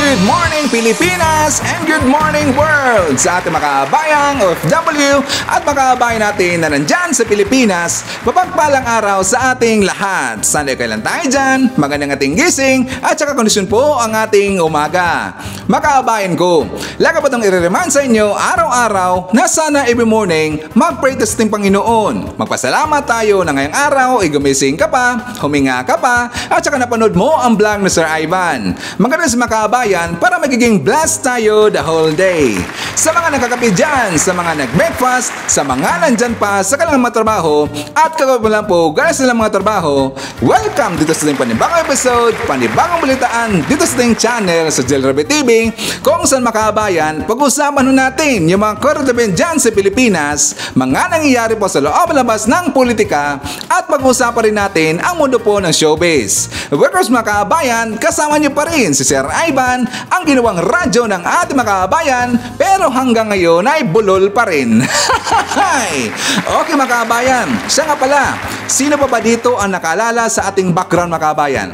Good morning Pilipinas and good morning world sa ating mga kabayang OFW at mga kabayan natin na nandyan sa Pilipinas. Mapagpalang araw sa ating lahat. Sana kailan tayo dyan, magandang ating gising at saka kondisyon po ang ating umaga. Mga kabayan ko, lagi pa itong i-remind sa inyo araw-araw na sana every morning mag-pray sa ating Panginoon. Magpasalamat tayo na ngayong araw ay gumising ka pa, huminga ka pa at saka napanood mo ang vlog ni Sir Ivan. Maganda sa mga kabayan para magiging blessed tayo the whole day. Sa mga nagkakape dyan, sa mga nag-breakfast, sa mga nandyan pa sa kanilang mga trabaho at kagawin lang po galas nilang mga trabaho, welcome dito sa ating panibagong episode, panibagong balitaan dito sa ating channel sa Jelrabe TV, kung saan mga kabayan, pag-usapan natin yung mga current event dyan sa Pilipinas, mga nangyayari po sa loob labas ng politika at pag-usapan rin natin ang mundo po ng showbiz. Workers mga kabayan, kasama niyo pa rin si Sir Ivan, ang ginawang radyo ng ating mga kabayan, pero hanggang ngayon ay bulol pa rin. Okay mga kabayan, siya nga pala, sino pa ba dito ang nakaalala sa ating background mga kabayan?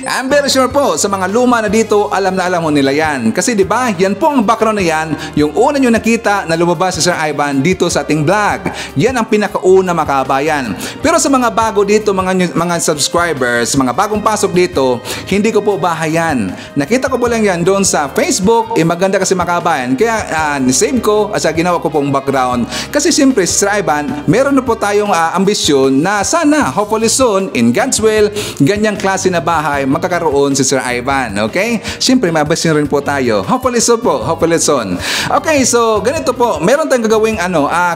I'm very sure po sa mga luma na dito, alam na alam mo nila yan. Kasi di ba, yan po ang background na yan, yung una nyo nakita na lumabas si Sir Ivan dito sa ating vlog. Yan ang pinakauna mga kabayan. Pero sa mga bago dito, mga subscribers, mga bagong pasok dito, hindi ko po bahayan. Nakita ko po lang yan doon sa Facebook, maganda kasi mga kabayan. Kaya nisave ko at ginawa ko pong background. Kasi siyempre si Sir Ivan, meron na po tayong ambisyon na sana, hopefully soon, in God's will, ganyang klase na bahay magkakaroon si Sir Ivan, okay? Siyempre, mabasin rin po tayo. Hopefully soon po, hopefully soon. Okay, so ganito po, meron tayong gagawing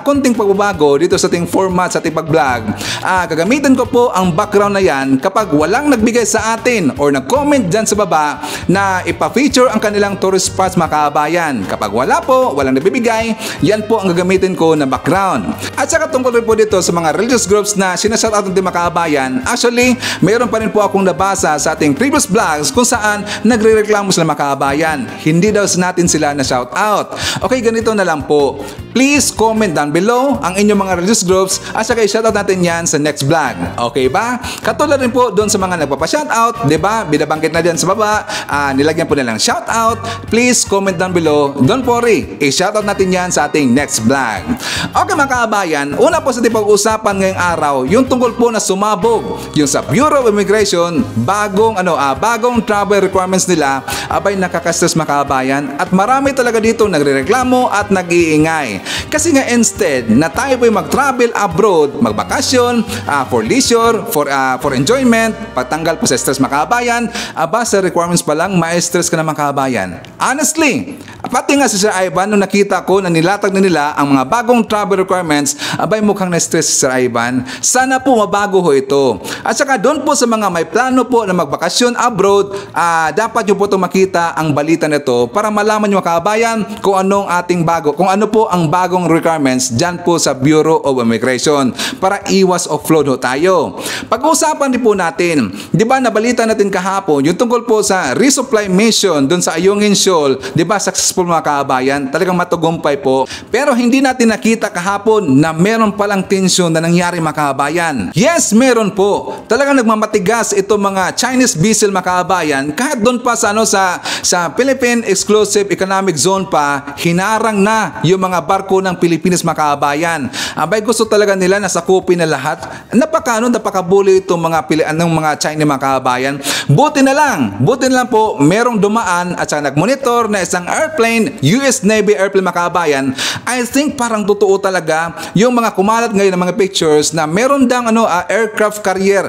konting pagbabago dito sa ating format, sa ating pag-vlog. Gagamitin ko po ang background na yan kapag walang nagbigay sa atin or nag-comment dyan sa baba na ipa-feature ang kanilang tourist spots mga kabayan. Kapag wala po, walang nagbibigay, yan po ang gagamitin ko na background. At saka tungkol rin po dito sa mga religious groups na sinashout out ng mga kabayan, actually, meron pa rin po akong nabasa sa ating previous vlogs kung saan nagre-reklamo sila mga kabayan. Hindi daw natin sila na shout out. Okay, ganito na lang po. Please comment down below ang inyong mga religious groups at saka i-shoutout natin yan sa next vlog. Okay ba? Katulad rin po doon sa mga nagpapa-shoutout, di ba? Binabanggit na dyan sa baba, nilagyan po nilang shoutout. Please comment down below. Don't worry, i-shoutout natin yan sa ating next vlog. Okay mga kabayan, una po sa ating pag-usapan ngayong araw, yung tungkol po na sumabog yung sa Bureau of Immigration, bagong travel requirements nila, abay nakaka-stress mga kabayan at marami talaga dito nagrereklamo at nag-iingay. Kasi nga instead na tayo po mag-travel abroad, magbakasyon, for leisure, for enjoyment, patanggal po sa stress mga kabayan, sa requirements pa lang, ma-stress ka na mga kabayan. Honestly, pati nga si Sir Ivan, nung nakita ko na nilatag na nila ang mga bagong travel requirements, abay mukhang na-stress si Sir Ivan. Sana po mabago ho ito. At saka doon po sa mga may plano po na magbakasyon abroad, dapat nyo po itong makita ang balita nito para malaman nyo mga kabayan kung ano po ang bagong requirements dyan po sa Bureau of Immigration para iwas offload ho tayo. Pag-uusapan din po natin, di ba nabalita natin kahapon yung tungkol po sa resupply mission dun sa Ayungin Shoal, di ba successful mga kabayan, talagang matugumpay po, pero hindi natin nakita kahapon na meron palang tensyon na nangyari mga kabayan. Yes, meron po. Talagang nagmamatigas ito mga Chinese vessel mga kabayan, kahit doon pa sa Philippine Exclusive Economic Zone pa, hinarang na yung mga barko ng Pilipinas mga kabayan. Abay gusto talaga nila na sakupin na lahat. Napakabuli itong mga Chinese mga kabayan. Buti na lang po merong dumaan at saka nagmonitor na isang airplane, US Navy airplane mga kabayan. I think parang totoo talaga yung mga kumalat ngayon ng mga pictures na meron dang aircraft carrier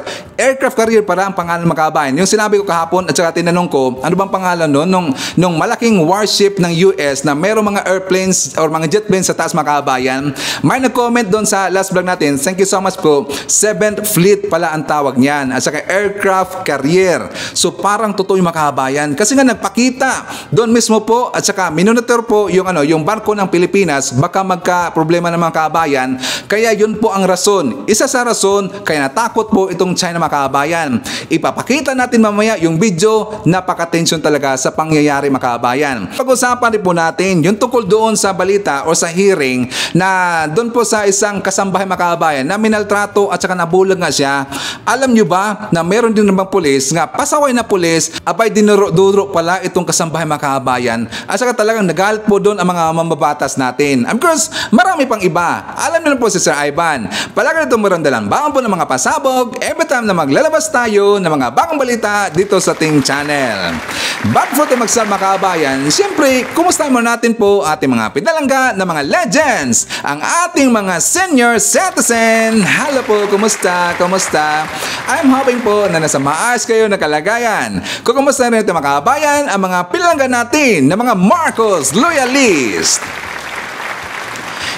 para ang pangalan mga kabayan. Yung sinabi ko kahapon at saka tinanong ko, ano bang pangalan nun? Nung malaking warship ng US na merong mga airplanes or mga jet planes sa taas mga kabayan. May nag-comment doon sa last vlog natin. Thank you so much po. 7th Fleet pala ang tawag niyan. At saka aircraft carrier. So parang totoo yung mga kabayan. Kasi nga nagpakita doon mismo po at saka Kumbaga, minonitor po yung barko ng Pilipinas, baka magka-problema ng mga kababayan. Kaya yun po ang rason. Isa sa rason, kaya natakot po itong China mga kababayan. Ipapakita natin mamaya yung video, napaka-tension talaga sa pangyayari mga kababayan. Pag-usapan rin po natin yung tungkol doon sa balita o sa hearing na doon po sa isang kasambahay mga kababayan na minaltrato at saka nabulag nga siya. Alam nyo ba na meron din namang pulis nga pasaway na pulis, abay dinuro pala itong kasambahay mga kababayan. At saka talagang nagalit po doon ang mga mambabatas natin. Of course, marami pang iba. Alam niyo na po si Sir Ivan. Palagi nito marandalang baon po ng mga pasabog every time na maglalabas tayo ng mga bagong balita dito sa ating channel. Bago po tayo magsama mga kababayan, siyempre, kumusta mo natin po ating mga pinalangga na mga legends, ang ating mga senior citizen. Hello po, kumusta? Kumusta? I'm hoping po na nasa maayos kayo na kalagayan. Kumusta rin ito mga kababayan, ang mga pinalangga natin na mga Marcos loyalist.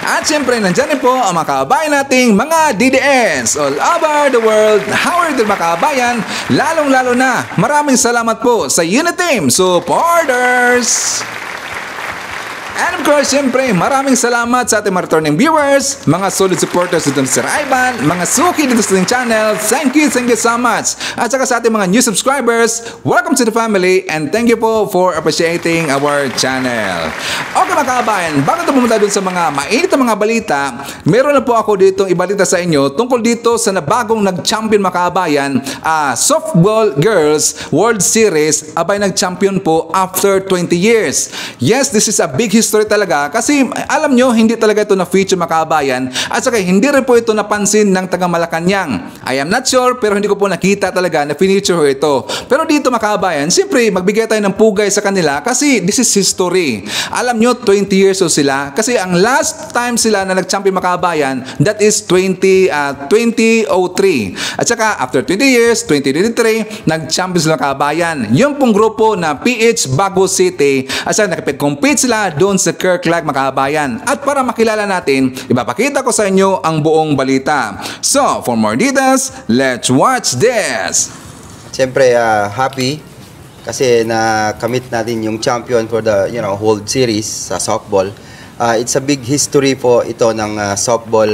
At syempre, nandyan din po ang mga kababayan nating mga DDS all over the world. How are you mga kababayan? Lalong-lalo na, maraming salamat po sa Uniteam supporters! And of course, siyempre, maraming salamat sa ating mga returning viewers, mga solid supporters dito ni Sir Ivan, mga suki dito sa ating channel. Thank you so much. At saka sa ating mga new subscribers, welcome to the family and thank you po for appreciating our channel. Okay mga kababayan, bago ito pumunta dun sa mga mainit na mga balita, meron na po ako dito ibalita sa inyo tungkol dito sa nabagong nag-champion mga kababayan, Softball Girls World Series, abay nag-champion po after 20 years. Yes, this is a big history talaga kasi alam nyo, hindi talaga ito na-feature mga kababayan at saka hindi rin po ito napansin ng taga Malacanang. I am not sure pero hindi ko po nakita talaga na feature ito. Pero dito mga kababayan, siyempre magbigay tayo ng pugay sa kanila kasi this is history. Alam nyo, 20 years old sila kasi ang last time sila na nag-champion mga kababayan, that is 2003. At saka after 20 years, 2023, nag-champion sila mga kababayan. Yung pong grupo na PH Bago City at saka nakipag-compete sila doon sa Kirklag mga kababayan. At para makilala natin, ipapakita ko sa inyo ang buong balita. So, for more details, let's watch this! Siyempre, happy kasi nakamit natin yung champion for the World Series sa softball. It's a big history po ito ng softball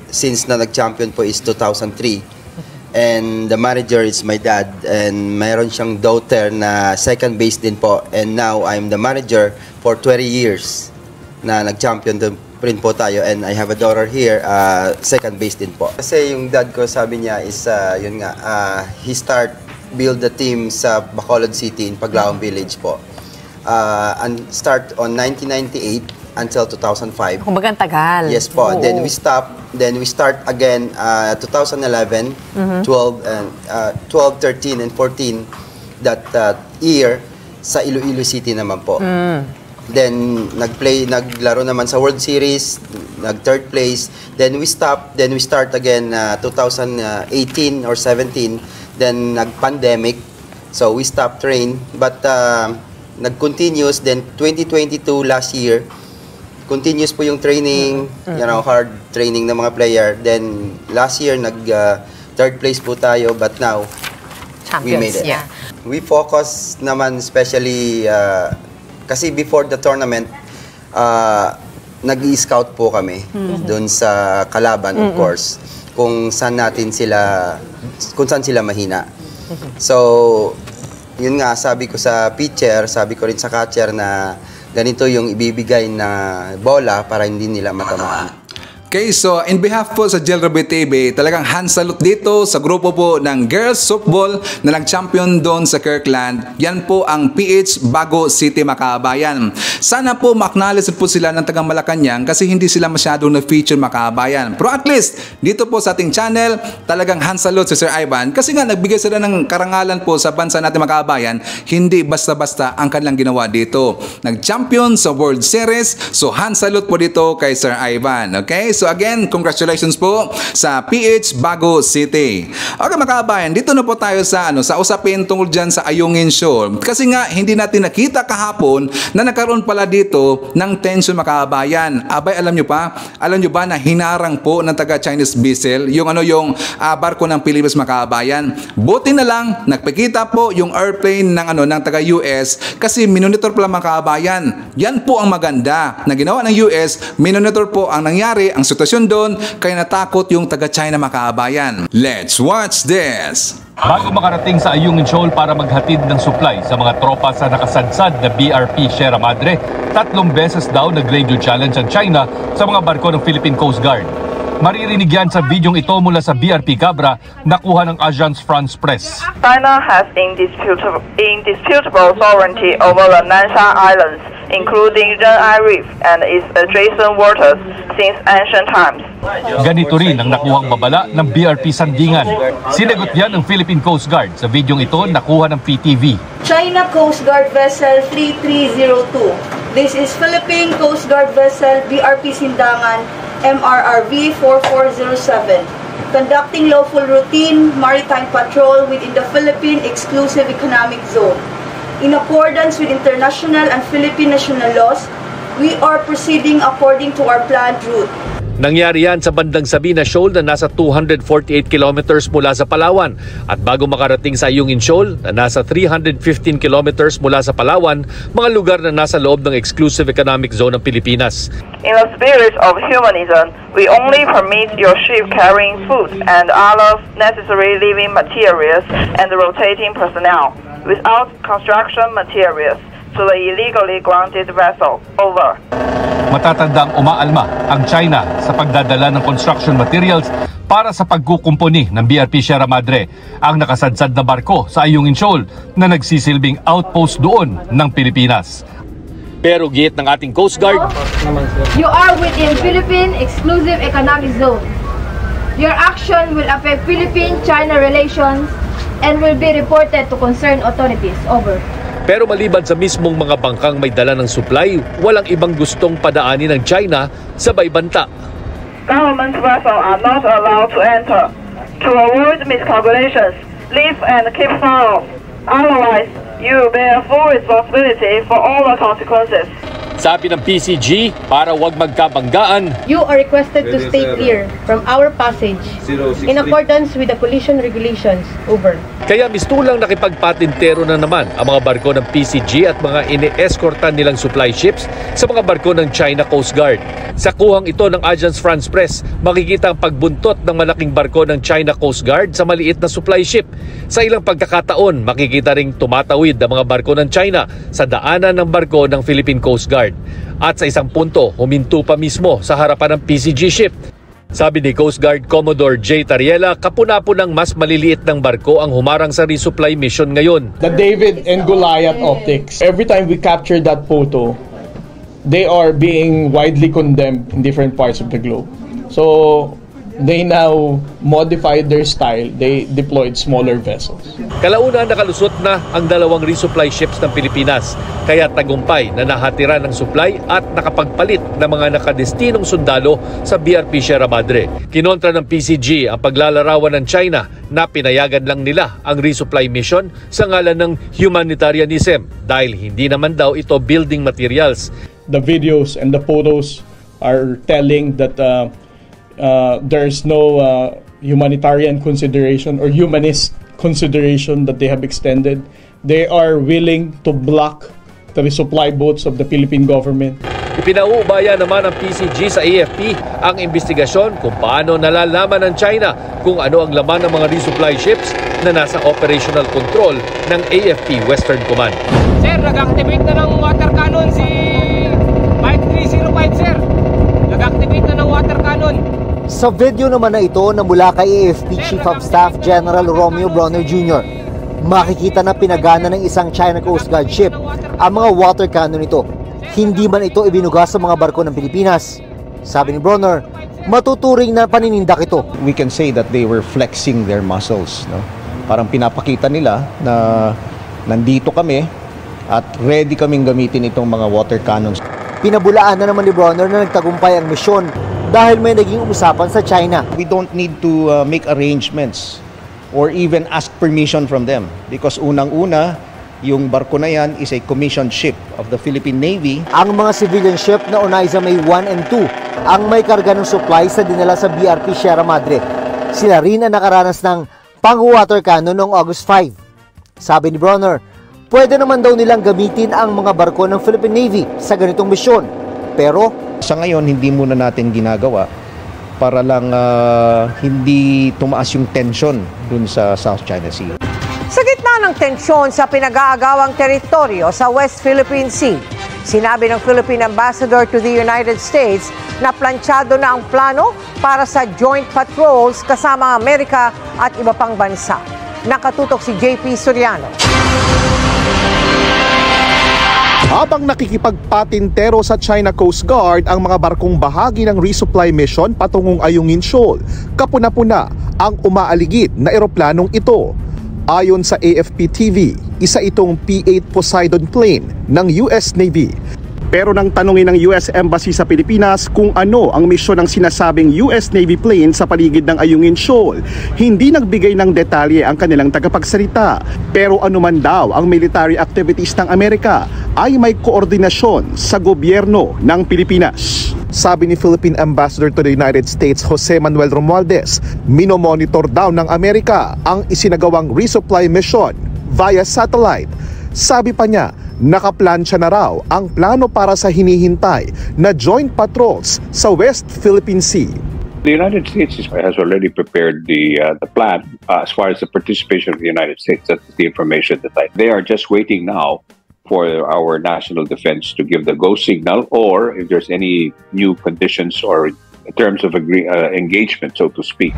since na nag-champion po is 2003. And the manager is my dad and mayroon siyang daughter na second base din po. And now I'm the manager for 20 years na nag-champion rin po tayo. And I have a daughter here, second base din po. Kasi yung dad ko sabi niya is, yun nga, he build the team sa Bacolod City in Paglaong Village po. And start on 1998 until 2005. Kumbaga ang tagal. Yes po. Oo. Then we start again 2011, 12, 13, and 14 that year sa Iloilo City naman po. Then naglaro naman sa World Series, nag-third place. Then we start again 2018 or 17. Then nag-pandemic. So we stopped train but nag-continuous then 2022 last year. Continuous po yung training, hard training ng mga player. Then last year third place po tayo but now we made it. Yeah. We focus naman especially kasi before the tournament nag-i-scout po kami doon sa kalaban of course kung saan sila mahina. So yun nga sabi ko sa pitcher, sabi ko rin sa catcher na ganito yung ibibigay na bola para hindi nila matamaan. Okay, so in behalf po sa Jelrobe TV, talagang hand salute dito sa grupo po ng girls softball na nag-champion doon sa Kirkland. Yan po ang PH Bago City mga kababayan. Sana po ma-acknowledge po sila ng tagang Malacanang kasi hindi sila masyadong na-feature mga kababayan. Pero at least, dito po sa ating channel, talagang hand salute si Sir Ivan kasi nga nagbigay sila ng karangalan po sa bansa natin mga kababayan. Hindi basta-basta ang kanilang ginawa dito. Nag-champion sa World Series, so hand salute po dito kay Sir Ivan. Okay, so So again, congratulations po sa PH Bago City. Okay mga kabayan, dito na po tayo sa sa usapin tungkol dyan sa Ayungin Shoal. Kasi nga hindi natin nakita kahapon na nagkaroon pala dito ng tension mga kabayan. Abay, alam nyo ba na hinarang po ng taga Chinese vessel yung barko ng Pilipinas mga kabayan. Buti na lang nagpakita po yung airplane ng taga US kasi minonitor pala mga kabayan. Yan po ang maganda na ginawa ng US, minonitor po ang nangyari, ang sitwasyon doon, kaya natakot yung taga China mga kabayan. Let's watch this! Bago makarating sa Ayungin Shoal para maghatid ng supply sa mga tropa sa nakasadsad na BRP Sierra Madre, 3 beses daw nag-radio challenge ang China sa mga barko ng Philippine Coast Guard. Maririnig yan sa videong ito mula sa BRP Cabra, nakuha ng Agence France Presse. China has indisputable sovereignty over the Nanshan Islands, including Ren'ai Reef and its adjacent waters since ancient times. Ganito rin ang nakuhang babala ng BRP Sandingan. Sinagot yan ng Philippine Coast Guard sa videong ito nakuha ng PTV. China Coast Guard Vessel 3302. This is Philippine Coast Guard Vessel BRP Sindangan MRRV 4407. Conducting lawful routine maritime patrol within the Philippine Exclusive Economic Zone. In accordance with international and Philippine national laws, we are proceeding according to our planned route. Nangyari yan sa bandang Sabina Shoal na nasa 248 kilometers mula sa Palawan at bago makarating sa Ayungin Shoal na nasa 315 kilometers mula sa Palawan, mga lugar na nasa loob ng Exclusive Economic Zone ng Pilipinas. In the spirit of humanism, we only permit your ship carrying food and other necessary living materials and rotating personnel without construction materials to the illegally grounded vessel. Over. Matatandang umaalma ang China sa pagdadala ng construction materials para sa pagkukumpuni ng BRP Sierra Madre, ang nakasadsad na barko sa Ayungin Shoal na nagsisilbing outpost doon ng Pilipinas. Pero giit ng ating Coast Guard, you are within Philippine Exclusive Economic Zone. Your action will affect Philippine-China relations and will be reported to concerned authorities. Over. Pero maliban sa mismong mga bangkang may dala ng supply, walang ibang gustong padaanin ng China sa baybanta. Government vessels are not allowed to enter. To avoid miscalculations, leave and keep far off. Otherwise, you bear full responsibility for all the consequences. Sabi ng PCG, para wag magkabanggaan, You are requested to stay clear from our passage in accordance with the collision regulations. Over. kaya mistulang nakipagpatintero na naman ang mga barko ng PCG at mga ini-escortan nilang supply ships sa mga barko ng China Coast Guard. Sa kuhang ito ng Agence France Presse, makikita ang pagbuntot ng malaking barko ng China Coast Guard sa maliit na supply ship. Sa ilang pagkakataon, makikita ring tumatawid ang mga barko ng China sa daanan ng barko ng Philippine Coast Guard. At sa isang punto, huminto pa mismo sa harapan ng PCG ship. Sabi ni Coast Guard Commodore J. Tariela, kapuna-po ng mas maliliit ng barko ang humarang sa resupply mission ngayon. The David and Goliath optics. Every time we capture that photo, they are being widely condemned in different parts of the globe. So they now modified their style. They deployed smaller vessels. Kalauna nakalusot na ang 2 resupply ships ng Pilipinas, kaya tagumpay na nahatiran ng supply at nakapagpalit ng mga nakadestinong sundalo sa BRP Sierra Madre. Kinontra ng PCG ang paglalarawan ng China na pinayagan lang nila ang resupply mission sa ngalan ng humanitarianism dahil hindi naman daw ito building materials. The videos and the photos are telling that there's no humanitarian consideration or humanist consideration that they have extended. They are willing to block the resupply boats of the Philippine government. Ipinauubaya naman ng PCG sa AFP ang investigasyon kung paano nalalaman ng China kung ano ang laman ng mga resupply ships na nasa operational control ng AFP Western Command. Sir, nag-activate na ng water cannon si Mike 305, sir. Nag-activate na ng water cannon. Sa video naman na ito na mula kay AFP Chief of Staff General Romeo Bronner Jr., makikita na pinagana ng isang China Coast Guard ship ang mga water cannon nito. Hindi man ito ibinuga sa mga barko ng Pilipinas. Sabi ni Bronner, matuturing na paninindak ito. We can say that they were flexing their muscles, no? Parang pinapakita nila na nandito kami at ready kaming gamitin itong mga water cannons. Pinabulaan na naman ni Bronner na nagtagumpay ang misyon dahil may naging usapan sa China. We don't need to make arrangements or even ask permission from them because unang-una, yung barko na yan is a commissioned ship of the Philippine Navy. Ang mga civilian ship na Onaiza May 1 and 2 ang may karga ng supplies na dinala sa BRP Sierra Madre. Sila rin ang nakaranas ng pang-water cannon noong August 5. Sabi ni Bronner, pwede naman daw nilang gamitin ang mga barko ng Philippine Navy sa ganitong misyon. Pero sa ngayon, hindi muna natin ginagawa para lang hindi tumaas yung tension dun sa South China Sea. Sa gitna ng tensyon sa pinag-aagawang teritoryo sa West Philippine Sea, sinabi ng Philippine Ambassador to the United States na planchado na ang plano para sa joint patrols kasama ang Amerika at iba pang bansa. Nakatutok si JP Soriano. Habang nakikipagpatintero sa China Coast Guard ang mga barkong bahagi ng resupply mission patungong Ayungin Shoal, kapuna-puna ang umaaligid na eroplanong ito. Ayon sa AFP TV, isa itong P-8 Poseidon plane ng US Navy. Pero nang tanungin ng US Embassy sa Pilipinas kung ano ang misyon ng sinasabing US Navy plane sa paligid ng Ayungin Shoal, hindi nagbigay ng detalye ang kanilang tagapagsalita. Pero anuman daw ang military activities ng Amerika ay may koordinasyon sa gobyerno ng Pilipinas. Sabi ni Philippine Ambassador to the United States Jose Manuel Romualdez, minomonitor daw ng Amerika ang isinagawang resupply mission via satellite. Sabi pa niya, nakaplansya na raw ang plano para sa hinihintay na joint patrols sa West Philippine Sea. The United States has already prepared the plan as far as the participation of the United States. That's the information that they are just waiting now for our national defense to give the go signal, or if there's any new conditions or terms of engagement, so to speak.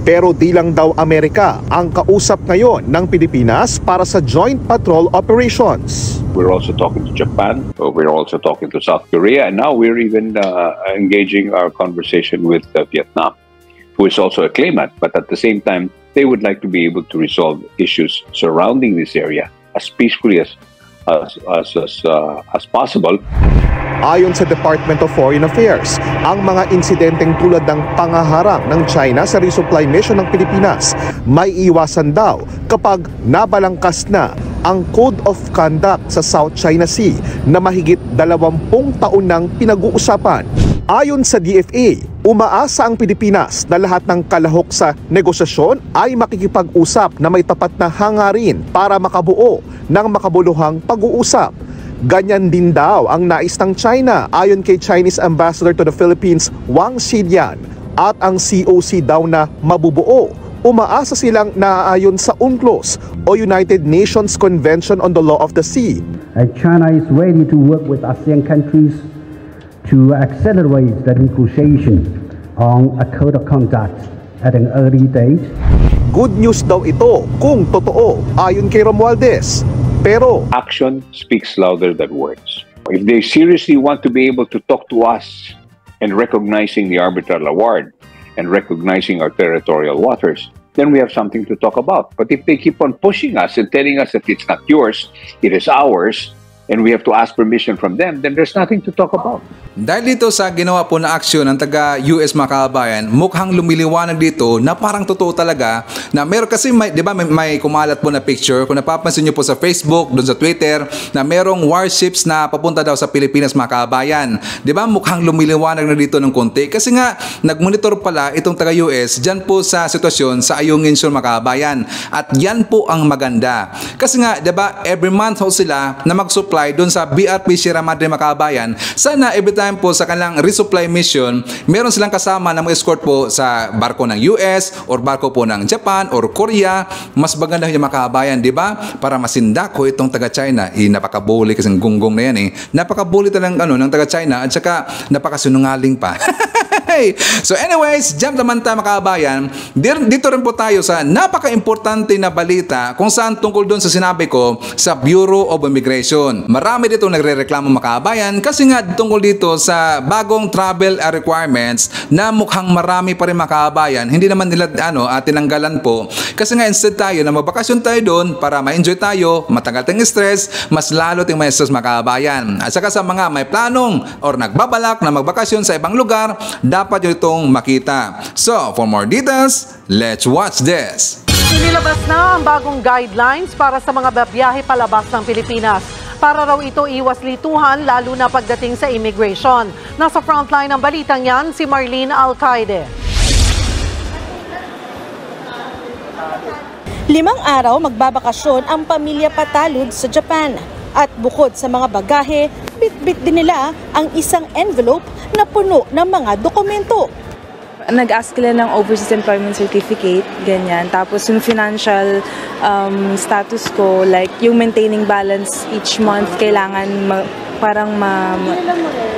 Pero di lang daw Amerika ang kausap ngayon ng Pilipinas para sa joint patrol operations. We're also talking to Japan, we're also talking to South Korea, and now we're even engaging our conversation with Vietnam, who is also a claimant, but at the same time, they would like to be able to resolve issues surrounding this area as peacefully as possible. Ayon sa Department of Foreign Affairs, ang mga insidenteng tulad ng pangaharang ng China sa resupply mission ng Pilipinas may iwasan daw kapag nabalangkas na ang Code of Conduct sa South China Sea na mahigit 20 taon nang pinag-uusapan. Ayon sa DFA, umaasa ang Pilipinas na lahat ng kalahok sa negosasyon ay makikipag-usap na may tapat na hangarin para makabuo ng makabuluhang pag-uusap. Ganyan din daw ang nais ng China ayon kay Chinese Ambassador to the Philippines Wang Xidian, at ang COC daw na mabubuo. Umaasa silang naaayon sa UNCLOS o United Nations Convention on the Law of the Sea. China is ready to work with ASEAN countries to accelerate the negotiation on a code of conduct at an early date. Good news daw ito kung totoo ayon kay Romualdez. Pero action speaks louder than words. If they seriously want to be able to talk to us and recognizing the arbitral award and recognizing our territorial waters, then we have something to talk about. But if they keep on pushing us and telling us that it's not yours, it is ours, and we have to ask permission from them, then there's nothing to talk about. Dahil dito sa ginawa po na aksyon ng taga-US mga kababayan, mukhang lumiliwanag dito na parang totoo talaga na meron kasi di ba may kumalat po na picture, kung napapansin niyo po sa Facebook, doon sa Twitter, na merong warships na papunta daw sa Pilipinas mga kababayan. Di ba mukhang lumiliwanag na dito ng konti kasi nga nagmonitor pala itong taga-US dyan po sa sitwasyon sa Ayungin Shoal mga kababayan. At yan po ang maganda. Kasi nga, di ba, every month ho sila na mag-supply doon sa BRP Sierra Madre mga kababayan. Sana every time po sa kanilang resupply mission, meron silang kasama na escort po sa barko ng US or barko po ng Japan or Korea. Mas maganda yung mga kababayan, di ba? Para masindak ko itong taga-China. Napakabuli kasi ng gunggong na yan eh. Napakabuli talagang ng taga-China at saka napakasinungaling pa. So anyways, jump naman tayo mga kababayan. Dito rin po tayo sa napaka-importante na balita kung saan tungkol doon sa sinabi ko sa Bureau of Immigration. Marami dito nagrereklamo mga kabayan kasi nga tungkol dito sa bagong travel requirements na mukhang marami pa rin mga kabayan. Hindi naman nila tinanggalan po. Kasi nga instead tayo na magbakasyon tayo doon para ma-enjoy tayo, matagal tayong stress, mas lalo tayong may stress mga kabayan. At saka sa mga may planong or nagbabalak na magbakasyon sa ibang lugar, dapat nyo itong makita. So, for more details, let's watch this. Inilabas na ang bagong guidelines para sa mga babiyahe palabas ng Pilipinas. Para raw ito iwas lituhan lalo na pagdating sa immigration. Nasa frontline ng balitang yan si Marlene Alcaide. 5 araw magbabakasyon ang pamilya Patalud sa Japan. At bukod sa mga bagahe, bit-bit din nila ang isang envelope na puno ng mga dokumento. Nag-ask sila ng overseas employment certificate, ganyan. Tapos yung financial status ko, like yung maintaining balance each month, kailangan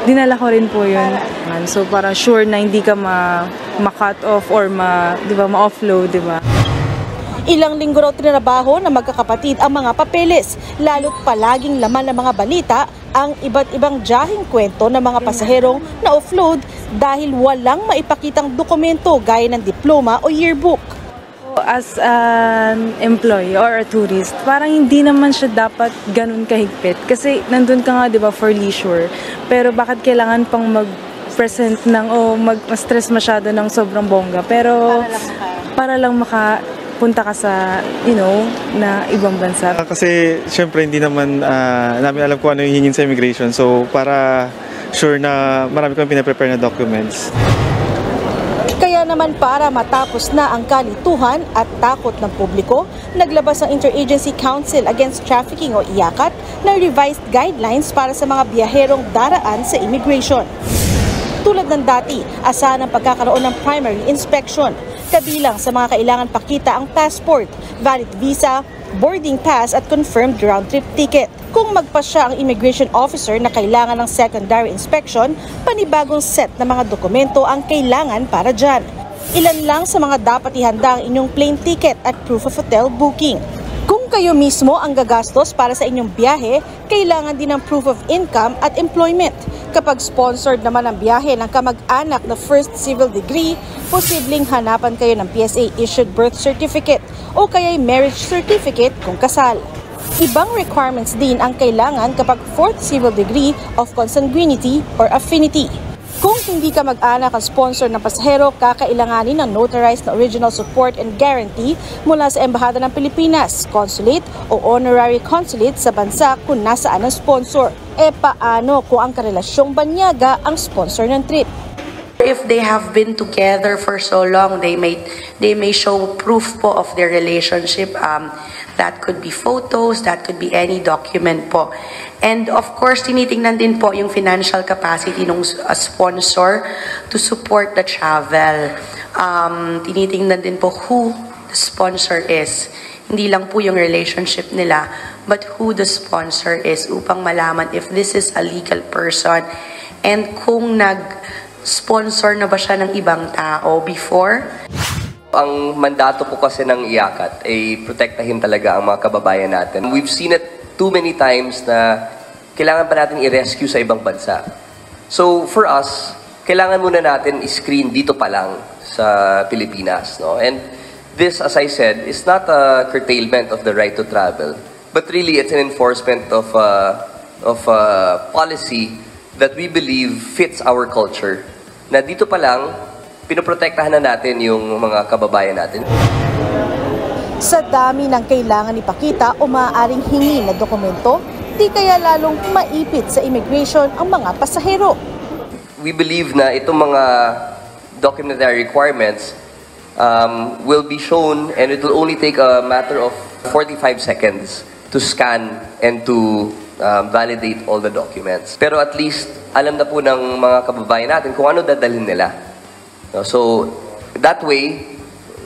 dinala ko rin po yun. So parang sure na hindi ka ma-cut off or ma-offload, di ba? Ilang linggo raw trinabaho na magkakapatid ang mga papeles, lalo't palaging laman ng mga balita ang iba't ibang jahing kwento ng mga pasaherong na offload dahil walang maipakitang dokumento gaya ng diploma o yearbook. As an employee or a tourist, parang hindi naman siya dapat ganun kahigpit kasi nandun ka nga, di ba, for leisure. Pero bakit kailangan pang mag-present ng mag-stress masyado ng sobrang bongga? Pero para lang punta ka sa, na ibang bansa. Kasi syempre hindi naman namin alam kung ano yung hingin sa immigration. So para sure na marami kami pinaprepare na documents. Kaya naman para matapos na ang kalituhan at takot ng publiko, naglabas ang Interagency Council Against Trafficking o IACAT ng revised guidelines para sa mga biyaherong daraan sa immigration. Tulad ng dati, asahan ang pagkakaroon ng primary inspection. Kabilang sa mga kailangan pakita ang passport, valid visa, boarding pass at confirmed round-trip ticket. Kung magpasya ang immigration officer na kailangan ng secondary inspection, panibagong set na mga dokumento ang kailangan para dyan. Ilan lang sa mga dapat ihanda ang inyong plane ticket at proof of hotel booking. Kung kayo mismo ang gagastos para sa inyong biyahe, kailangan din ng proof of income at employment. Kapag sponsored naman ang biyahe ng kamag-anak na first civil degree, posibleng hanapan kayo ng PSA-issued birth certificate o kaya'y marriage certificate kung kasal. Ibang requirements din ang kailangan kapag fourth civil degree of consanguinity or affinity. Kung hindi ka mag-anak ang sponsor ng pasahero, kakailanganin ng notarized na original support and guarantee mula sa Embahada ng Pilipinas, consulate o honorary consulate sa bansa kung nasaan ang sponsor. Paano kung ang karelasyong banyaga ang sponsor ng trip? If they have been together for so long, they may show proof po of their relationship. That could be photos, that could be any document po. And of course, tinitingnan din po yung financial capacity ng sponsor to support the travel. Tinitingnan din po who the sponsor is. Hindi lang po yung relationship nila, but who the sponsor is upang malaman if this is a legal person and kung nag-sponsor na ba siya ng ibang tao before. Ang mandato po kasi ng IACAT ay protektahin talaga ang mga kababayan natin. We've seen it too many times na kailangan pa natin i-rescue sa ibang bansa. So for us, kailangan muna natin i-screen dito pa lang sa Pilipinas. No? And this, as I said, is not a curtailment of the right to travel, but really it's an enforcement of policy that we believe fits our culture. Na dito pa lang, pinoprotektahan na natin yung mga kababayan natin. Sa dami ng kailangan ipakita o maaaring hingi na dokumento, di kaya lalong maipit sa immigration ang mga pasahero. We believe na itong mga documentary requirements will be shown and it will only take a matter of 45 seconds to scan and to validate all the documents. Pero at least alam na po ng mga kababayan natin kung ano dadalhin nila. So, that way,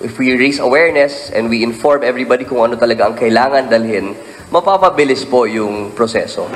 if we raise awareness and we inform everybody kung ano talaga ang kailangan dalhin, mapapabilis po yung proseso.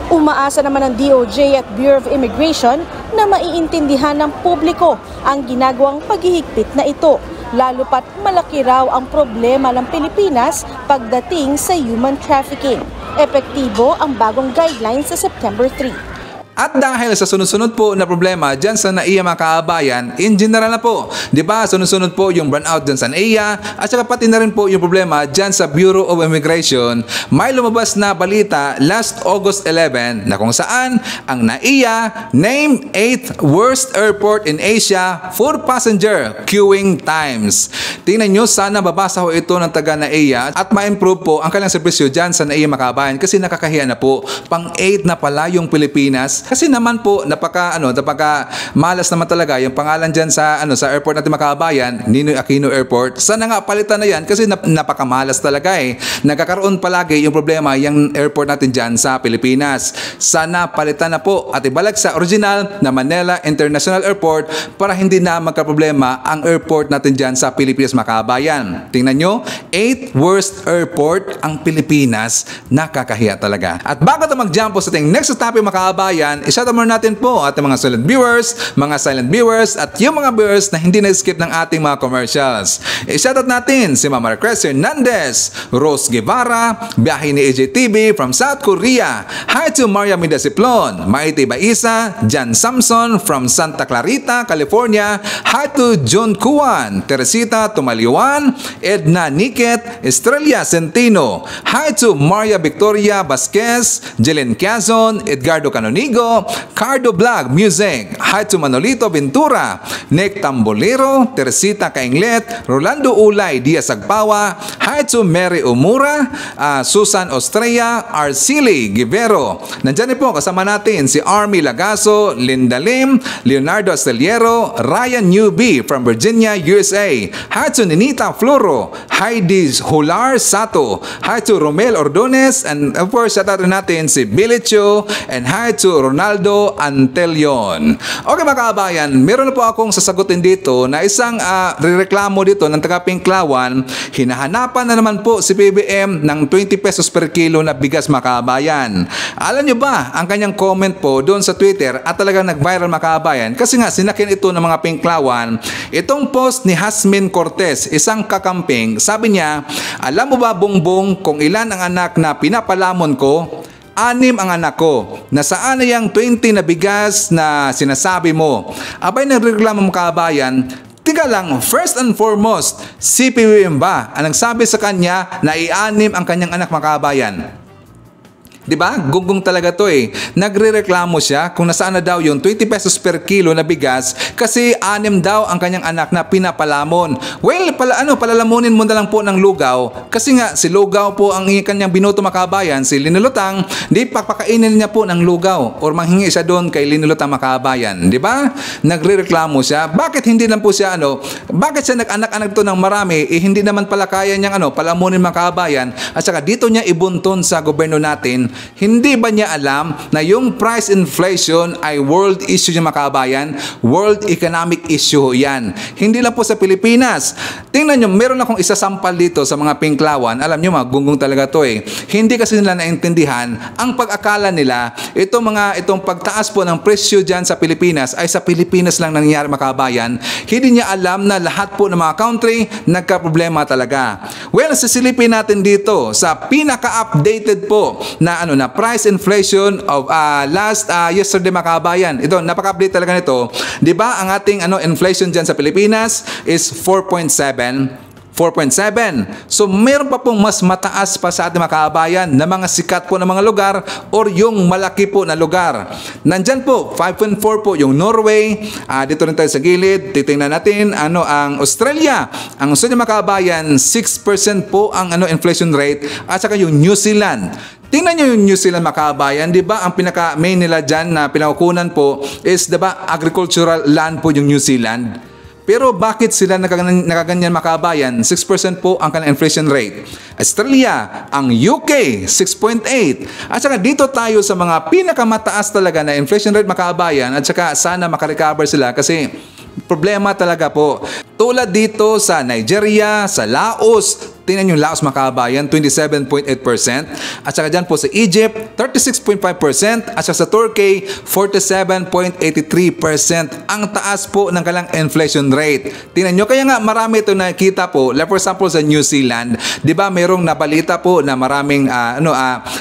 Umaasa naman ang DOJ at Bureau of Immigration na maiintindihan ng publiko ang ginagawang paghihigpit na ito, lalo pat malaki raw ang problema ng Pilipinas pagdating sa human trafficking. Epektibo ang bagong guidelines sa September 3. At dahil sa sunod-sunod po na problema dyan sa NAIA mga kaabayan, in general na po, di ba, sunod-sunod po yung burnout dyan sa NAIA at saka pati na rin po yung problema dyan sa Bureau of Immigration. May lumabas na balita last August 11 na kung saan ang NAIA named 8th worst airport in Asia for passenger queuing times. Tingnan nyo, sana babasa ho ito ng taga NAIA at ma-improve po ang kanilang servisyo dyan sa NAIA mga kaabayan kasi nakakahiya na po. Pang-8 na pala yung Pilipinas. Kasi naman po napaka malas naman talaga yung pangalan diyan sa sa airport natin makabayan, Ninoy Aquino Airport. Sana nga palitan na yan kasi napakamalas talaga eh. Nagkakaroon palagi yung problema yung airport natin diyan sa Pilipinas. Sana palitan na po at ibalik sa original na Manila International Airport para hindi na magka-problema ang airport natin diyan sa Pilipinas makabayan. Tingnan nyo, 8th worst airport ang Pilipinas. Nakakahiya talaga. At bago tayo mag-jump po sa ating next topic makabayan, i-shoutout muna natin po ating mga silent viewers at yung mga viewers na hindi na-skip ng ating mga commercials. I-shoutout natin si Mama Cres Hernandez, Rose Guevara, biyahe ni AJTV from South Korea. Hi to Maria Midasiplon, Maite Baisa, Jan Samson from Santa Clarita, California. Hi to John Kuan, Teresita Tumaliwan, Edna Niket, Estrella Centino. Hi to Maria Victoria Vasquez, Jelen Quezon, Edgardo Canonigo, Cardo Vlog Music. Hi to Manolito Ventura, Nick Tambolero, Teresita Kainglet, Rolando Ulay Diaz Agpawa. Hi to Mary Umura, Susan Ostrella, Arcili Givero. Nandiyan po kasama natin si Army Lagaso, Linda Lim, Leonardo Asteliero, Ryan Newby from Virginia, USA. Hi to Ninita Floro, Heidi Hular Sato. Hi to Romel Ordones, and of course shout out natin si Billy Cho, and hi to Ronaldo Antelion. Okay mga kaabayan, meron na po akong sasagutin dito na isang reklamo dito ng taga Pinklawan. Hinahanapan na naman po si PBM ng 20 pesos per kilo na bigas mga kaabayan. Alam nyo ba ang kanyang comment po doon sa Twitter at talagang nag-viral mga kaabayan kasi nga sinakin ito ng mga Pinklawan. Itong post ni Hasmin Cortez, isang kakamping, sabi niya, alam mo ba Bongbong kung ilan ang anak na pinapalamon ko? 6 ang anak ko. Nasaan na yung 20 na bigas na sinasabi mo? Abay nagreklamo mga kaabayan, tiga lang, first and foremost, si PBM ba ang nagsabi sa kanya na i-6 ang kanyang anak mga kaabayan? Diba? Gunggong talaga to eh. Nagrereklamo siya kung nasaan na daw yung 20 pesos per kilo na bigas kasi 6 daw ang kanyang anak na pinapalamon. Well, palalamunin mo na lang po ng lugaw kasi nga si lugaw po ang kanyang binoto makabayan, si Linulutang, di papakainin niya po ng lugaw or manghingi siya doon kay Linulutang makabayan. Diba? Nagrereklamo siya. Bakit hindi lang po siya bakit siya nag-anak-anak to ng marami hindi naman pala kaya niyang palamunin makabayan at saka dito niya ibunton sa gobyerno natin. Hindi ba niya alam na yung price inflation ay world issue niya makabayan? World economic issue yan. Hindi lang po sa Pilipinas. Tingnan nyo, meron akong isasampal dito sa mga Pinklawan. Alam nyo, gunggong talaga to eh. Hindi kasi nila naintindihan ang pag-akala nila itong pagtaas po ng presyo dyan sa Pilipinas ay sa Pilipinas lang nangyayari makabayan. Hindi niya alam na lahat po ng mga country nagka-problema talaga. Well, sisilipin natin dito sa pinaka-updated po na price inflation of last yesterday makabayan. Ito, napaka-update talaga nito. 'Di ba? Ang ating inflation diyan sa Pilipinas is 4.7. So, meron pa pong mas mataas pa sa ating mga kaabayan na mga sikat po na mga lugar or yung malaki po na lugar. Nandyan po, 5.4 po yung Norway. Dito rin tayo sa gilid. Titingnan natin ang Australia. Ang Australia mga kaabayan, 6% po ang inflation rate at saka yung New Zealand. Tingnan nyo yung New Zealand makabayan, di ba? Ang pinaka-main nila dyan na pinakukunan po is, di ba, agricultural land po yung New Zealand. Pero bakit sila nakaganyan makabayan? 6% po ang kanilang inflation rate. Australia, ang UK, 6.8. At saka dito tayo sa mga pinakamataas talaga na inflation rate makabayan at saka sana makarecover sila kasi problema talaga po. Tulad dito sa Nigeria, sa Laos, tingnan yung Laos mga kabayan, 27.8%. At saka dyan po sa Egypt, 36.5%. At saka sa Turkey, 47.83%. Ang taas po ng kanilang inflation rate. Tingnan nyo, kaya nga marami ito nakikita po. Like for example sa New Zealand, di ba mayroong nabalita po na maraming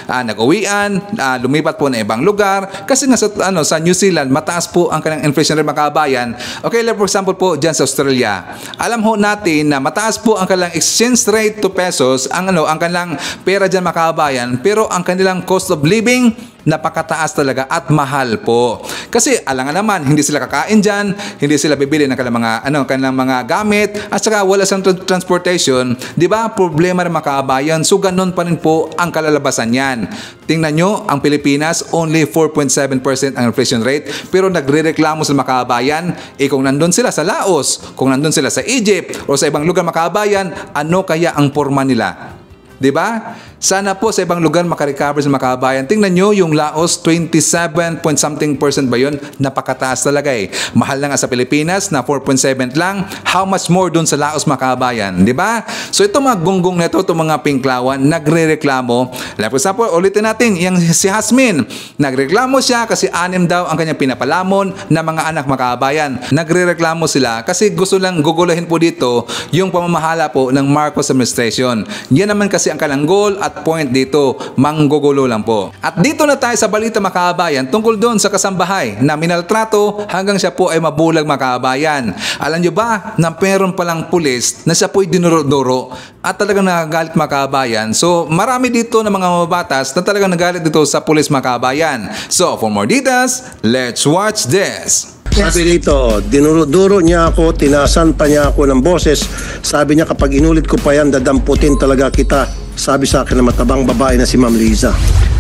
nag-uwian, lumipat po na ibang lugar. Kasi nga sa New Zealand, mataas po ang kanilang inflation rate mga kabayan. Okay, like for example po dyan sa Australia. Alam ho natin na mataas po ang kanilang exchange rate to pesos, ang kanilang pera dyan mga kabayan, pero ang kanilang cost of living napakataas talaga at mahal po. Kasi alangan naman, hindi sila kakain dyan, hindi sila bibili ng kanilang mga gamit, at saka wala sa transportation, di ba? Problema ng mga kabayan. So ganun pa rin po ang kalalabasan yan. Tingnan nyo, ang Pilipinas, only 4.7% ang inflation rate, pero nagre-reklamo sa mga kabayan, kung nandun sila sa Laos, kung nandun sila sa Egypt, o sa ibang lugar mga kabayan, ano kaya ang porma nila? Diba? Sana po sa ibang lugar makarecover sa mga kabayan. Tingnan nyo, yung Laos, 27 point something % ba yun? Napakataas talaga eh. Mahal na nga sa Pilipinas na 4.7 lang. How much more dun sa Laos mga kabayan? Diba? So ito mga gunggong na ito, itong mga pinklawan, nagre-reklamo. Like for example, ulitin natin, yung si Hasmin, nagreklamo siya kasi 6 daw ang kanyang pinapalamon na mga anak mga kabayan. Nagre-reklamo sila kasi gusto lang gugulahin po dito yung pamamahala po ng Marcos administration. Yan naman kasi ang kanilang goal at point dito, manggugulo lang po. At dito na tayo sa balita mga kabayan tungkol doon sa kasambahay na minaltrato hanggang siya po ay mabulag mga kabayan. Alam nyo ba na meron palang pulis na siya po'y dinuro-duro at talagang nagagalit mga kabayan. So marami dito na mga mabatas na talagang nagalit dito sa pulis mga kabayan. So for more details, let's watch this. Sabi dito, dinuro-duro niya ako, tinasan pa niya ako ng boses. Sabi niya kapag inulit ko pa yan, dadamputin talaga kita. Sabi sa akin na matabang babae na si Ma'am Liza.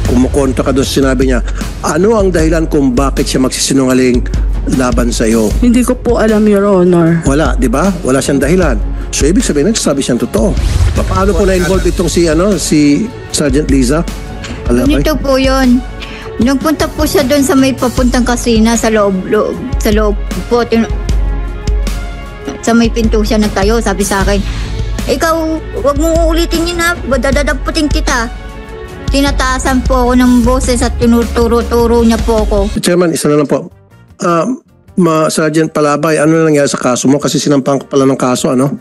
Kumukontra ka doon sa sinabi niya, ano ang dahilan kung bakit siya magsisinungaling laban sa iyo? Hindi ko po alam, Your Honor. Wala, di ba? Wala siyang dahilan. So ibig sabihin, nagsasabi siyang totoo. Paano po na-involve itong si Sergeant Liza? Ganito po yun. Nung punta po siya doon sa may papuntang kasina sa loob po, sa may pinto siya nagtayo, sabi sa akin, ikaw, wag mong uulitin yun ha, dadadaputin kita. Tinataasan po ako ng boses at tinuturo-turo niya po ako. Chairman, isa na lang po. Sergeant Palabay, ano nangyari sa kaso mo? Kasi sinampang ko pala ng kaso, ano?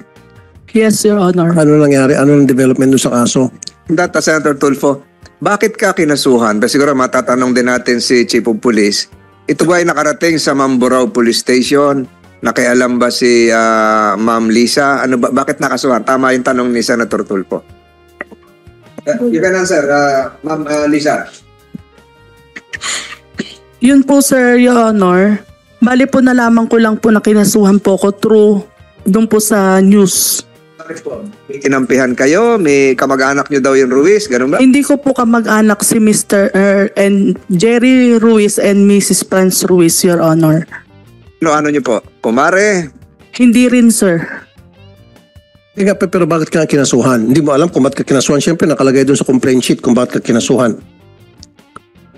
Yes, Your Honor. Ano nangyari? Ano ang development doon sa kaso? Data Senator Tulfo, bakit ka kinasuhan? Kasi siguro matatanong din natin si Chief of Police. Ito ba ay nakarating sa Mamburao Police Station? Nakialam ba si Ma'am Lisa? Bakit nakasuhan? Tama yung tanong ni Senator Tulfo. You can answer, Ma'am Lisa. Yun po, Sir, Your Honor. Bali po nalaman ko lang po na kinasuhan po ko through doon po sa news. May kinampihan kayo? May kamag-anak nyo daw yung Ruiz? Ganun ba? Hindi ko po kamag-anak si Mr. and Jerry Ruiz and Mrs. Franz Ruiz, Your Honor. Ano nyo po? Kumare? Hindi rin, sir. Pero bakit ka kinasuhan? Hindi mo alam kung bakit ka kinasuhan. Siyempre, nakalagay doon sa complaint sheet kung bakit ka kinasuhan.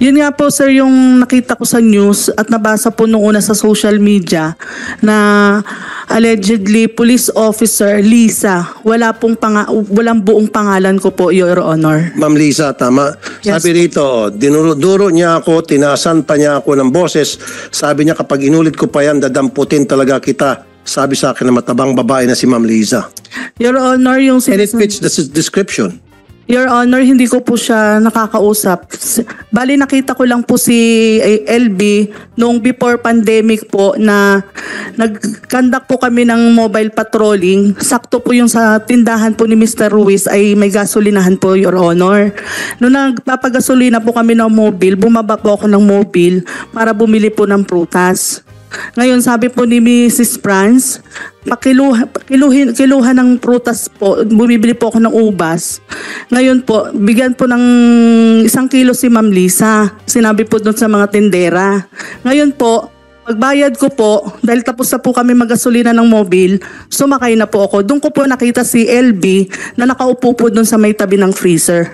Yun nga po, sir, yung nakita ko sa news at nabasa po nung una sa social media na allegedly police officer Lisa, walang buong pangalan ko po, Your Honor. Ma'am Lisa, tama. Yes. Sabi rito, dinuro niya ako, tinasan pa niya ako ng boses. Sabi niya kapag inulit ko pa yan, dadamputin talaga kita. Sabi sa akin na matabang babae na si Ma'am Liza. Your Honor, yung and it fits the description. Your Honor, hindi ko po siya nakakausap. Bali, nakita ko lang po si LB noong before pandemic po na nag-conduct po kami ng mobile patrolling. Sakto po yung sa tindahan po ni Mr. Ruiz ay may gasolinahan po, Your Honor. Noong nagpapagasolina po kami ng mobile, bumaba po ako ng mobile para bumili po ng prutas. Ngayon, sabi po ni Mrs. Franz, kiluhan ng prutas po, bumibili po ako ng ubas. Ngayon po, bigyan po ng 1 kilo si Ma'am Lisa. Sinabi po doon sa mga tindera. Ngayon po, pagbayad ko po, dahil tapos na po kami magasolina ng mobil, sumakay na po ako. Doon ko po nakita si LB na nakaupo po doon sa may tabi ng freezer.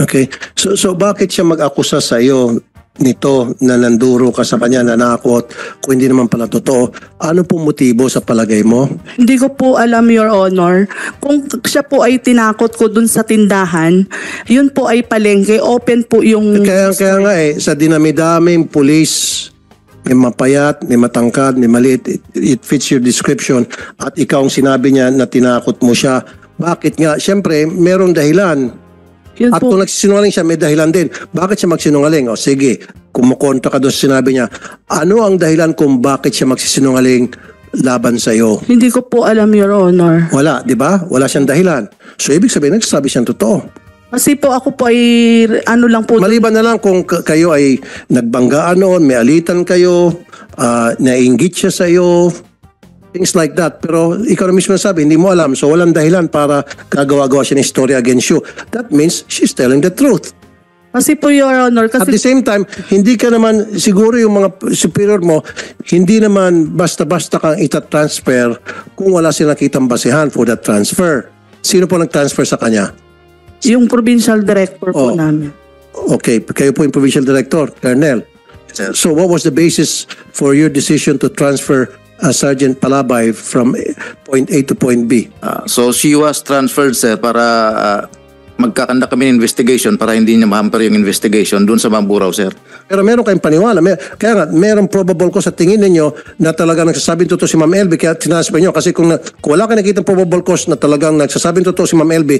Okay. So bakit siya mag-akusa sa iyo nito na nanduro ka sa kanya, nanakot, kung hindi naman pala totoo, ano pong motibo sa palagay mo? Hindi ko po alam, Your Honor. Kung siya po ay tinakot ko dun sa tindahan, yun po ay palengke. Open po yung... Kaya nga sa dinami-daming police, may mapayat, may matangkad, may maliit, it fits your description, at ikaw ang sinabi niya na tinakot mo siya. Bakit nga? Siyempre, merong dahilan. At kung nagsisinungaling siya, may dahilan din. Bakit siya magsinungaling? O sige, kumukontra ka doon sa sinabi niya. Ano ang dahilan kung bakit siya magsisinungaling laban sa iyo? Hindi ko po alam, Your Honor. Wala, di ba? Wala siyang dahilan. So, ibig sabihin, nagsasabi siyang totoo. Kasi po ako po ay ano lang po. Maliban na lang kung kayo ay nagbanggaan noon, may alitan kayo, nainggit siya sa iyo, things like that. Pero ikaw na mismo nasabi, hindi mo alam. So walang dahilan para gagawa-gawa siya ng story against you. That means she's telling the truth. Kasi po, Your Honor, kasi... At the same time, hindi ka naman, siguro yung mga superior mo, hindi naman basta-basta kang itatransfer kung wala silang nakitang basihan for that transfer. Sino po nag-transfer sa kanya? Yung provincial director po namin. Okay, kayo po yung provincial director, Colonel. So what was the basis for your decision to transfer Sergeant Palabay from point A to point B? So she was transferred, sir, para magkakanda kami ng investigation para hindi niya mahamper yung investigation doon sa Mamburao, sir. Pero meron kayong paniwala. Kaya nga, meron probable cause sa tingin ninyo na talagang nagsasabing totoo si Ma'am LB kaya tinasper nyo. Kasi kung wala kayo nakita probable cause na talagang nagsasabing totoo si Ma'am LB,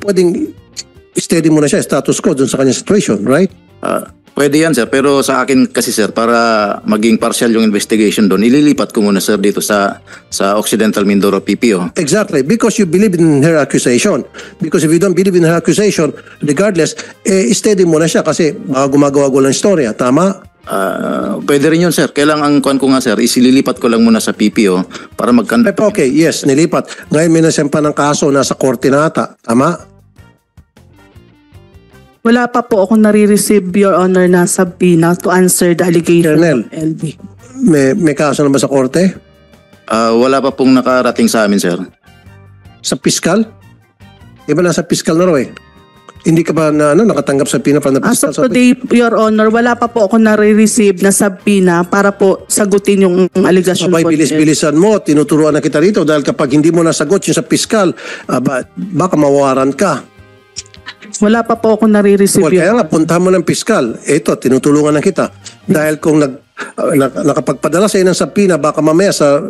pwedeng steady muna siya, status quo doon sa kanyang situation, right? Pwede yan, sir. Pero sa akin kasi, sir, para maging partial yung investigation doon, ililipat ko muna, sir, dito sa Occidental Mindoro PPO. Exactly. Because you believe in her accusation. Because if you don't believe in her accusation, regardless, steady muna siya kasi baka gumagawa-gawa ng istorya. Tama? Pwede rin yun, sir. Kailangan ang kuhan ko nga, sir, isililipat ko lang muna sa PPO para magkanda. Okay, yes, nilipat. Ngayon may nasempa ng kaso, nasa korte na ata. Tama? Wala pa po akong nare-receive, Your Honor, na subpoena to answer the allegation of LB. May kaso na ba sa korte? Wala pa pong nakarating sa amin, sir. Sa piskal? Di ba nasa piskal na raw eh? Hindi ka ba nakatanggap sa subpoena from the piskal? As of today, Your Honor, wala pa po ako nare-receive na subpoena para po sagutin yung allegation po. Abay, bilis-bilisan mo, tinuturuan na kita rito dahil kapag hindi mo nasagot yung sa piskal, baka mawawaran ka. Wala pa po ako nare-receive. Well, kaya nga, puntahan mo ng piskal. Ito, tinutulungan na kita. Dahil kung nakapagpadala sa inang subpoena, baka mamaya sa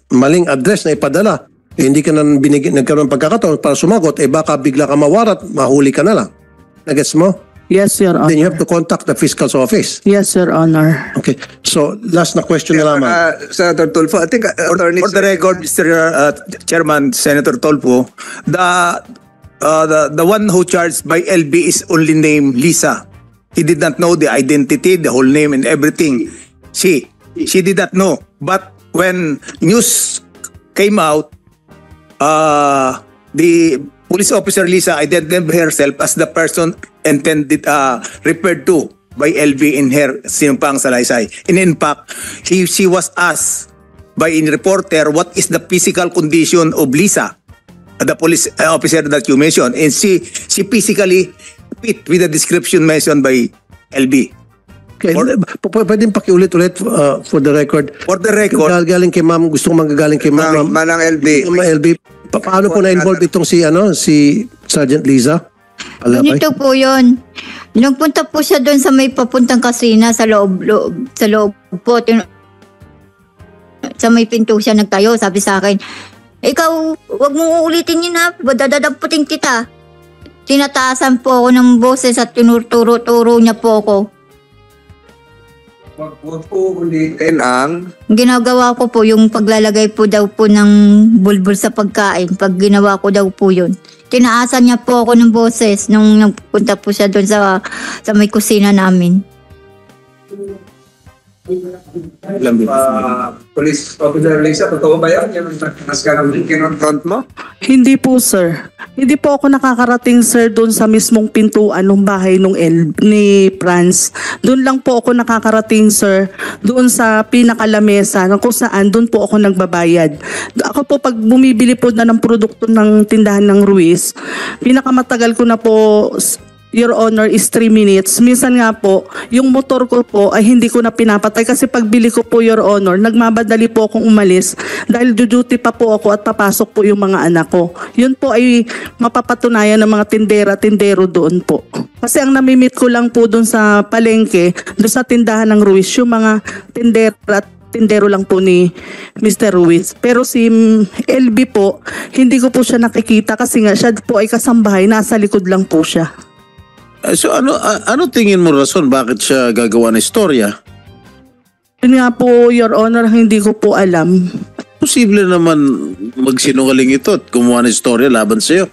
maling address na ipadala, hindi ka na nagkaroon ng pagkakataon para sumagot, baka bigla ka mawarat, mahuli ka na lang. Nagets mo? Yes, Your Honor. Then you have to contact the fiscal's office. Yes, Your Honor. Okay. So, last na question na lamang. Senator Tulfo, I think for the record, Mr. Chairman, Senator Tulfo, the one who charged by LB is only named Lisa. He did not know the identity, the whole name and everything. She did not know. But when news came out, the police officer Lisa identified herself as the person referred to by LB in her sinumpang salaysay. And in fact, she was asked by a reporter what is the physical condition of Lisa, the police officer that you mentioned, and she physically fit with the description mentioned by LB. Okay, pwedeng pakiulit-ulit for the record. For the record. Galing kay ma'am, gusto kong manggagaling kay ma'am. Manang LB. LB, paano po na-involve itong si Sergeant Liza? Ganito po yun. Nung punta po siya doon sa may papuntang kasina sa loob po, sa may pinto siya nagtayo, sabi sa akin, ikaw, wag mong uulitin yun ha, dadadaputin kita. Tinataasan po ako ng boses at tinuturo-turo niya po ako. Wag po ulitin ang... Ginagawa ko po yung paglalagay po daw po ng bulbul sa pagkain. Pag ginawa ko daw po yun. Tinaasan niya po ako ng boses nung nagpunta po siya doon sa may kusina namin. Police Officer Lisa, totoo ba yan? Yung nas ka ng kinonfront mo? Hindi po, sir. Hindi po ako nakakarating, sir, doon sa mismong pintuan ng bahay ni Franz. Doon lang po ako nakakarating, sir, doon sa pinakalamesa kung saan doon po ako nagbabayad. Ako po, pag bumibili po na ng produkto ng tindahan ng Ruiz, pinakamatagal ko na po Your Honor, is 3 minutes. Minsan nga po, yung motor ko po ay hindi ko na pinapatay kasi pagbili ko po, Your Honor, nagmamadali po akong umalis dahil duty pa po ako at papasok po yung mga anak ko. Yun po ay mapapatunayan ng mga tindera-tindero doon po. Kasi ang namimit ko lang po doon sa palengke, doon sa tindahan ng Ruiz, yung mga tindero lang po ni Mr. Ruiz. Pero si LB po, hindi ko po siya nakikita kasi nga siya po ay kasambahay, nasa likod lang po siya. So ano tingin mo rason bakit siya gagawa ng istorya? Yun nga po, Your Honor, hindi ko po alam. Posible naman magsinungaling ito at gumawa ng istorya laban sa'yo.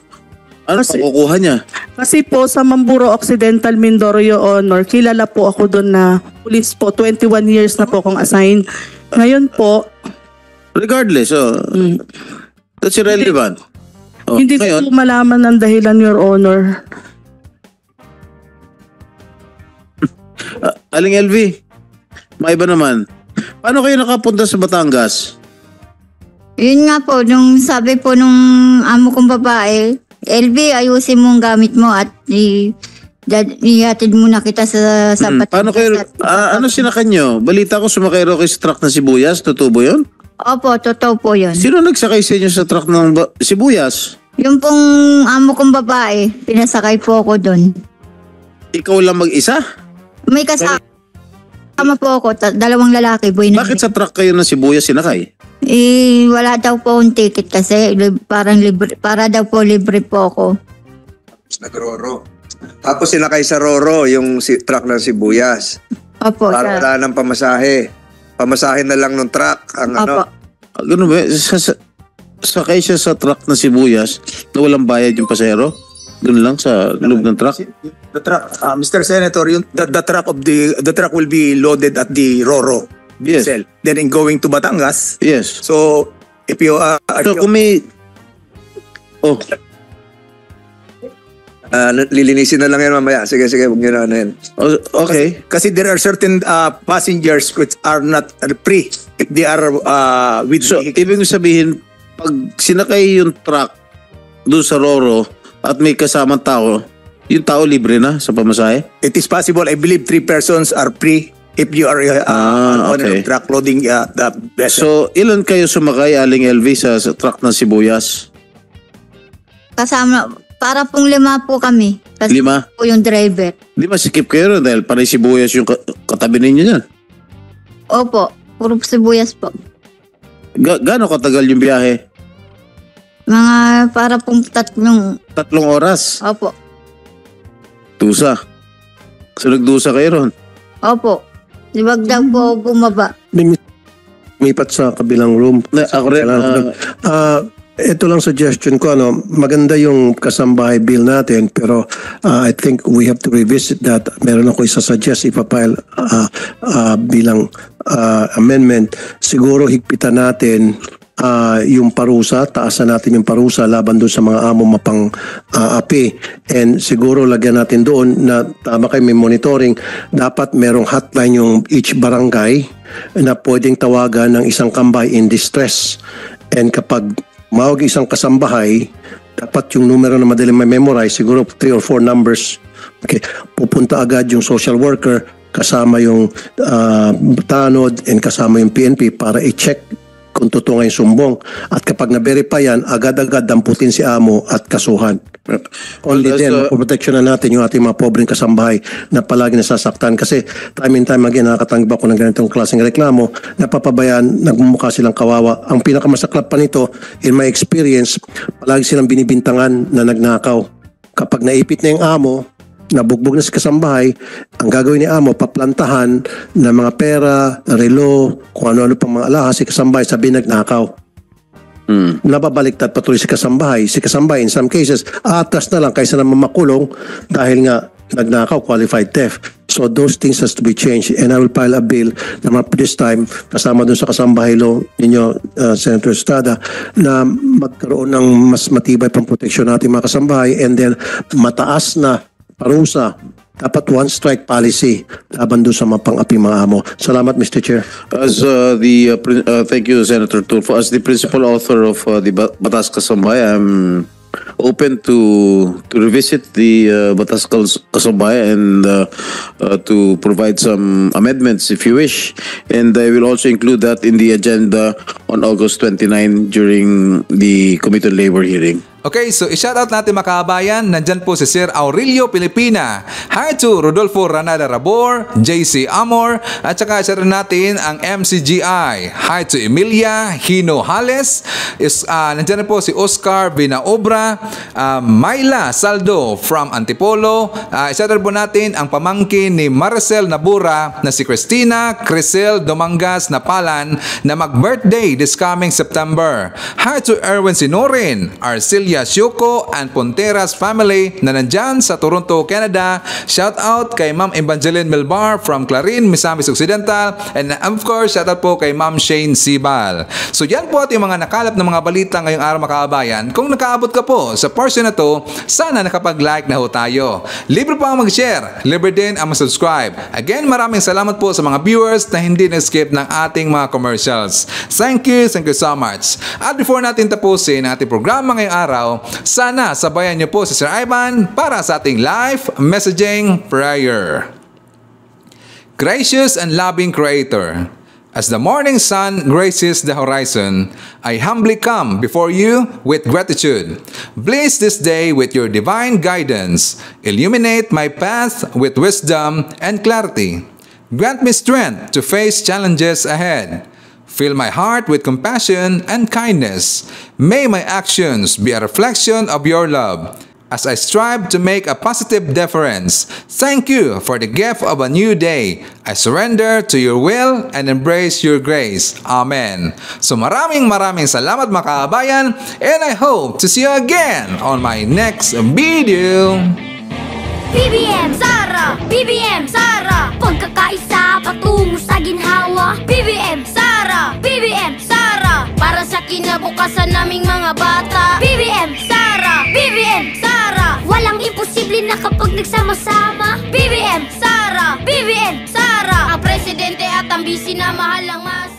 Ano pakukuha niya? Kasi po sa Mamburo Occidental, Mindoro, Your Honor, kilala po ako doon na police po. 21 years na po akong assigned. Ngayon po... Regardless, that's irrelevant. Hindi ko po malaman ang dahilan, Your Honor. Aling LV, maiba naman. Paano kayo nakapunta sa Batangas? Yun nga po, nung sabi po nung amo kong babae, LB, ayusin mo ang gamit mo at ihatid muna kita sa Batangas. Paano kayo, ano sinakan nyo? Balita ko sumakay raw kayo sa truck ng sibuyas, totoo ba yun? Opo, totoo po yun. Sino nagsakay sa inyo sa truck ng sibuyas? Yung pong amo kong babae, pinasakay po ako doon. Ikaw lang mag-isa? May kasama po ako, dalawang lalaki. Bakit sa truck kayo ng sibuyas sinakay? Wala daw po akong ticket kasi parang libre, para daw po libre po ako. Nag-roro. Tapos sinakay sa Roro yung truck ng sibuyas. Opo. Para wala ng pamasahe. Pamasahe na lang ng truck. Ang Opo. Ganun ba? Sakay siya sa truck ng sibuyas na walang bayad yung pasahero? Doon lang sa loob ng truck? The truck, Mr. Senator, the truck will be loaded at the Roro. Yes. Itself. Then in going to Batangas. Yes. So if you kung may lilinisin na lang yan mamaya. Sige, huwag nyo na yan. Okay. Kasi there are certain passengers which are not free if they are with ibig sabihin, pag sinakay yung truck doon sa Roro at may kasamang tao, yung tao libre na sa pamasahe? It is possible. I believe 3 persons are free if you are on a truck loading the So, vessel. ilan kayo sumakay, Aling LV, sa truck ng sibuyas? Kasama, para pong 5 po kami. Kasi 5? po yung driver. Di ba sikip kayo rin dahil panay sibuyas yung katabi ninyo yan? Opo, puro sibuyas po. Gaano katagal yung biyahe? Mga para pong 3 oras? Opo. Dusa. So nagdusa kayo ron? Opo. Wag daw po bumaba. Lumipat sa kabilang room. Ako rin. Ito lang suggestion ko, maganda yung kasambahay bill natin, pero I think we have to revisit that. Meron ako isa-suggest, ipapile bilang amendment. Siguro higpitan natin yung parusa, taasan natin yung parusa laban doon sa mga amo mapang api. And siguro lagyan natin doon na tama kayo, may monitoring. Dapat merong hotline yung each barangay na pwedeng tawagan ng isang kambay in distress. And kapag mawag isang kasambahay, dapat yung numero na madaling memorize, siguro 3 or 4 numbers. Okay. Pupunta agad yung social worker, kasama yung tanod and kasama yung PNP para i-check kung totoo nga yung sumbong. At kapag na-verify yan, agad-agad damputin si amo at kasuhan. Only then, protection na natin yung ating mga pobreng kasambahay na palagi nasasaktan. Kasi time and time again, nakakatanggap ako ng ganitong klaseng reklamo, napapabayaan, nagmumukha silang kawawa. Ang pinakamasaklap pa nito, in my experience, palagi silang binibintangan na nagnakaw. Kapag naipit na yung amo, nabugbog na si kasambahay, ang gagawin ni amo, paplantahan ng mga pera, relo, kung ano-ano pang mga alahas, si kasambahay sabi nagnakaw. Nababaliktad patuloy si kasambahay. Si kasambahay, in some cases, atras na lang kaysa naman makulong dahil nga nagnakaw, qualified theft. So those things has to be changed. And I will file a bill na this time, kasama dun sa kasambahay law ninyo, Senator Estrada, na magkaroon ng mas matibay pang proteksyon natin mga kasambahay, and then mataas na parusa. Dapat one strike policy laban doon sa mapang-api mga amo. Salamat, Mr. Chair. As thank you, Senator Tulfo. As the principal author of the Batas Kasambay, I'm open to revisit the Batas Kasumbayan and to provide some amendments if you wish. And I will also include that in the agenda on August 29 during the Committee on Labor hearing. Okay, so i-shoutout natin mga kabayan. Nandyan po si Sir Aurelio Pilipina. Hi to Rodolfo Ranada Rabor, JC Amor, at saka share natin ang MCGI. Hi to Emilia Hino Hales. Nandyan po si Oscar Vinaobra, Myla Saldo from Antipolo. I-shoutout po natin ang pamangkin ni Maricel Nabura na si Christina Crisel Domangas Napalan na mag-birthday this coming September. Hi to Erwin Sinorin, Arcelia Syuko and Ponteras family na nandyan sa Toronto, Canada. Shout out kay Ma'am Evangeline Melbar from Clarin, Misamis Occidental, and of course shout out po kay Ma'am Shane Sibal. So yan po at yung mga nakalap na mga balita ngayong araw mga kabayan. Kung nakaabot ka po sa portion na to, sana nakapag-like na ho tayo. Libre po ang mag-share, libre din ang mag-subscribe. Again, maraming salamat po sa mga viewers na hindi na-skip ng ating mga commercials. Thank you so much. At before natin tapusin ang ating programa ngayong araw, sana sabayan niyo po si Sir Ivan para sa ating live messaging prayer. Gracious and loving Creator, as the morning sun graces the horizon, I humbly come before you with gratitude. Bless this day with your divine guidance. Illuminate my path with wisdom and clarity. Grant me strength to face challenges ahead. Fill my heart with compassion and kindness. May my actions be a reflection of your love. As I strive to make a positive difference, thank you for the gift of a new day. I surrender to your will and embrace your grace. Amen. So maraming salamat mga kabayan, and I hope to see you again on my next video. BBM Sara, BBM Sara, pagkakaisa patungo sa ginhawa. BBM Sara, BBM Sara, para sa kinabukasan naming mga bata. BBM Sara, BBM Sara, walang imposible na kapag nagsama-sama. BBM Sara, BBM Sara, ang presidente at ang bisi na mahal ang mas.